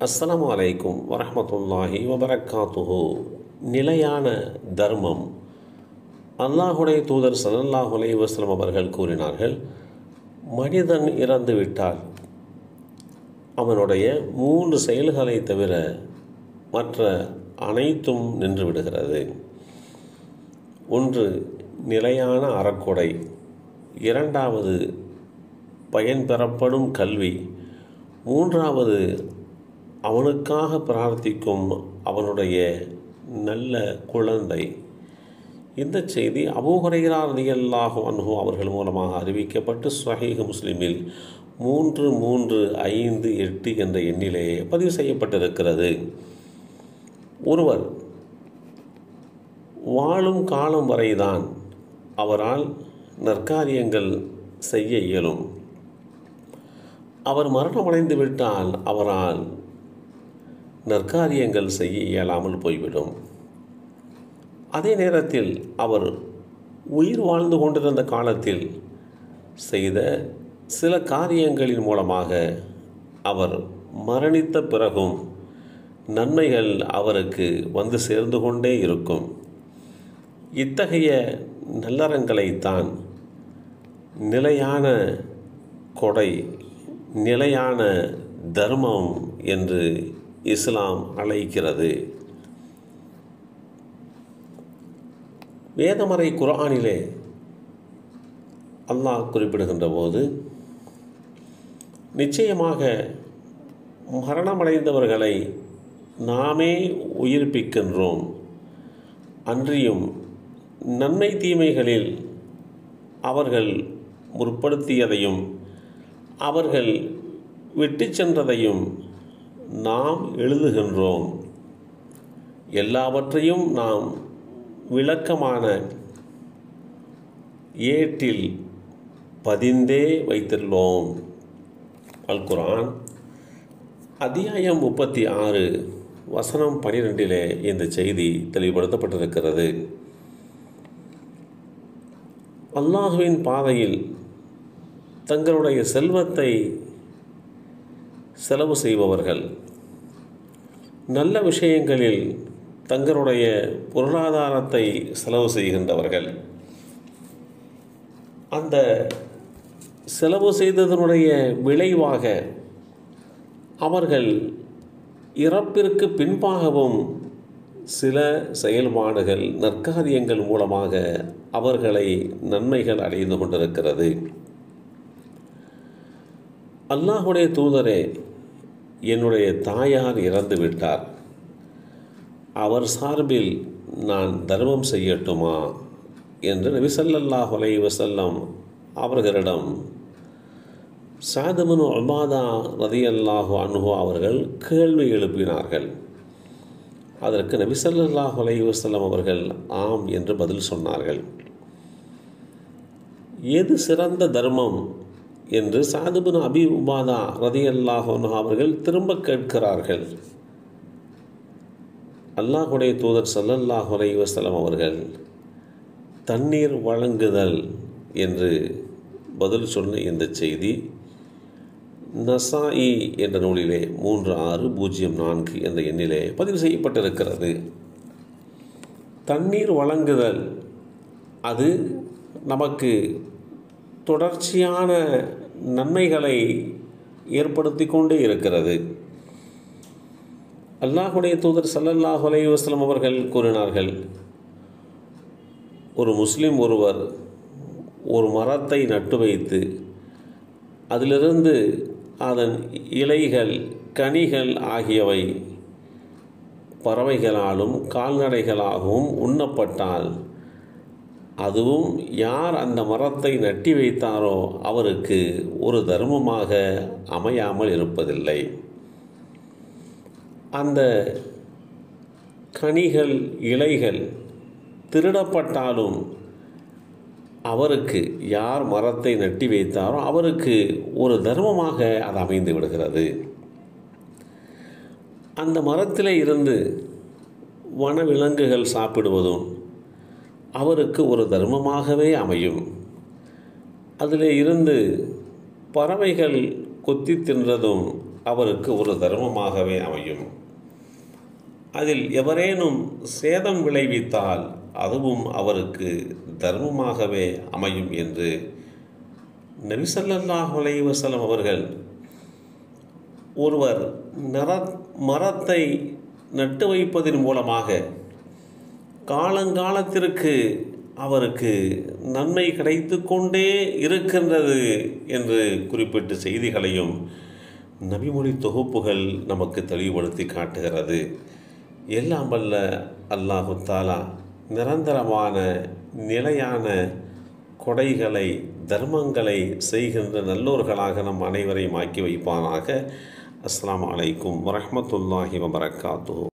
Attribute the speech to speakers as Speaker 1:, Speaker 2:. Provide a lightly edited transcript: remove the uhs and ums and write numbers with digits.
Speaker 1: அஸ்ஸலாமு அலைக்கும் வரஹ்மத்துல்லாஹி வபரக்காத்துஹு. நிலையான தர்மம். அல்லாஹுடைய தூதர் ஸல்லல்லாஹு அலைஹி வஸல்லம் அவர்கள் கூறினார்கள், மனிதன் இறந்து விட்டால் அவனுடைய 3 செயல்களை தவிர மற்ற அனைத்தும் நின்று விடுகிறது. 1. நிலையான அறக்கொடை. 2வது பயன் பெறப்படும் கல்வி. 3வது அவனுக்காக பிரார்த்திக்கும் அவனுடைய நல்ல குழந்தை. இந்த செய்தி அபூ ஹுரைரா ரலியல்லாஹு அன்ஹு அவர்கள் மூலமாக அறிவிக்கப்பட்டு ஸஹீஹ் முஸ்லிமில் 3358 என்ற எண்ணிலே பதிவு செய்யப்பட்டிருக்கிறது. ஒருவர் வாழும் காலம் வரைதான் அவரால் நற்காரியங்கள் செய்ய இயலும். அவர் மரணமடைந்து விட்டால் அவரால் நற்காரியங்கள் செய்ய இயலாமல் போய்விடும். அதே நேரத்தில் அவர் உயிர் வாழ்ந்து கொண்டிருந்த காலத்தில் செய்த சில காரியங்களின் மூலமாக அவர் மரணித்த பிறகும் நன்மைகள் அவருக்கு வந்து சேர்ந்து கொண்டே இருக்கும். இத்தகைய நல்லறங்களைத்தான் நிலையான கொடை, நிலையான தர்மம் என்று இஸ்லாம் அழைக்கிறது. வேதமறை குர்ஆனிலே அல்லாஹ் குறிப்பிடுகின்ற போது, நிச்சயமாக மரணமடைந்தவர்களை நாமே உயிர்ப்பிக்கின்றோம், அன்றியும் நன்மை தீமைகளில் அவர்கள் முற்படுத்தியதையும் அவர்கள் விட்டு சென்றதையும் நாம் எழுதுகின்றோம். எல்லாவற்றையும் நாம் விளக்கமான ஏட்டில் பதிந்தே வைத்துள்ளோம். அல் குர்ஆன் அத்தியாயம் 36 வசனம் 12 இந்த செய்தி தெளிவுபடுத்தப்பட்டிருக்கிறது. அல்லாஹுவின் பாதையில் தங்களுடைய செல்வத்தை செலவு செய்பவர்கள், நல்ல விஷயங்களில் தங்களுடைய பொருளாதாரத்தை செலவு செய்கின்றவர்கள், அந்த செலவு செய்ததனுடைய விளைவாக அவர்கள் இறப்பிற்கு பின்பாகவும் சில செயல்பாடுகள், நற்காரியங்கள் மூலமாக அவர்களை நன்மைகள் அடைந்து கொண்டிருக்கிறது. அல்லாஹுடைய தூதரே, என்னுடைய தாயார் இறந்து விட்டார், அவர் சார்பில் நான் தர்மம் செய்யட்டுமா என்று நபி ஸல்லல்லாஹு அலைஹி வஸல்லம் அவர்களிடம் ஸஅத் இப்னு உபாதா ரலியல்லாஹு அன்ஹு அவர்கள் கேள்வி எழுப்பினார்கள். அதற்கு நபி ஸல்லல்லாஹு அலைஹி வஸல்லம் அவர்கள் ஆம் என்று பதில் சொன்னார்கள். எது சிறந்த தர்மம் என்று ஸஅத் இப்னு அபி உபாதா ரலியல்லாஹு அன்ஹு அவர்கள் திரும்ப கேட்கிறார்கள். அல்லாஹுடைய தூதர் ஸல்லல்லாஹு அலைஹி வஸல்லம் அவர்கள் தண்ணீர் வழங்குதல் என்று பதில் சொன்ன இந்த செய்தி நசாஇ என்ற நூலிலே 3604 என்ற எண்ணிலே பதிவு செய்யப்பட்டிருக்கிறது. தண்ணீர் வழங்குதல் அது நமக்கு தொடர்ச்சியான நன்மைகளை ஏற்படுத்தி கொண்டே இருக்கிறது. அல்லாஹுடைய தூதர் ஸல்லல்லாஹு அலைஹி வஸல்லம் அவர்கள் கூறினார்கள், ஒரு முஸ்லிம் ஒருவர் ஒரு மரத்தை நட்டு வைத்து அதிலிருந்து அதன் இலைகள், கனிகள் ஆகியவை பறவைகளாலும் கால்நடைகளாகவும் உண்ணப்பட்டால் அதுவும் யார் அந்த மரத்தை நட்டி வைத்தாரோ அவருக்கு ஒரு தர்மமாக அமையாமல் இருப்பதில்லை. அந்த கனிகள், இலைகள் திருடப்பட்டாலும் அவருக்கு, யார் மரத்தை நட்டி வைத்தாரோ அவருக்கு ஒரு தர்மமாக அது அமைந்து விடுகிறது. அந்த மரத்திலே இருந்து வனவிலங்குகள் சாப்பிடுவதும் அவருக்கு ஒரு தர்மமாகவே அமையும். அதில் இருந்து பறவைகள் கொத்தி தின்றதும் அவருக்கு ஒரு தர்மமாகவே அமையும். அதில் எவரேனும் சேதம் விளைவித்தால் அதுவும் அவருக்கு தர்மமாகவே அமையும் என்று நபி ஸல்லல்லாஹு அலைஹி வஸல்லம் அவர்கள் ஒருவர் மரத்தை நட்டு வைப்பதன் மூலமாக காலங்காலத்திற்கு அவருக்கு நன்மை கிடைத்து கொண்டே இருக்கின்றது என்று குறிப்பிட்ட செய்திகளையும் நபிமொழி தொகுப்புகள் நமக்கு தெளிவுபடுத்தி காட்டுகிறது. எல்லாம் வல்ல அல்லாஹு தஆலா நிரந்தரமான நிலையான கொடைகளை தர்மங்களை செய்கின்ற நல்லோர்களாக நம் அனைவரையும் ஆக்கி வைப்பானாக. அஸ்ஸலாமு அலைக்கும் வரஹ்மத்துல்லாஹி வபரகாத்துஹு.